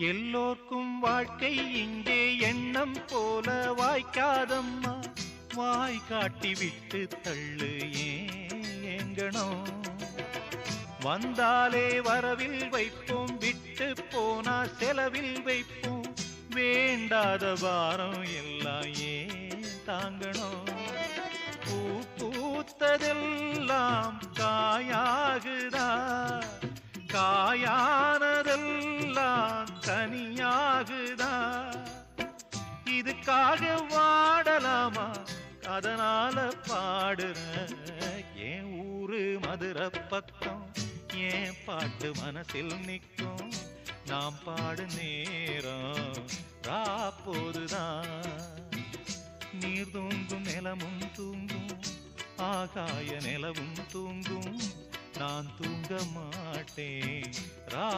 எல்லோர்க்கும் வாழ்க்கை இங்கே எண்ணம் போல வாய்க்காதம்மா. வாய் காட்டி விட்டு தள்ளு ஏங்கணும். வந்தாலே வரவில் வைப்போம், விட்டு போனா செலவில் வைப்போம். வேண்டாத பாரம் எல்லாம் ஏன் தாங்கணும். பூ பூத்ததெல்லாம் காயாகுதா, காயானதெல்லாம் தனியாகுதா. இதுக்காக வாடலாமா, அதனால பாடுற. என் ஊரு மதுரை பக்கம், என் பாட்டு மனசில் நிற்கும். நாம் பாடு நேரம் ராப்போதுதான். நீர் தூங்கும் நிலமும் தூங்கும், ஆகாய நிலவும் தூங்கும். நான் தூங்க மாட்டேன் ரா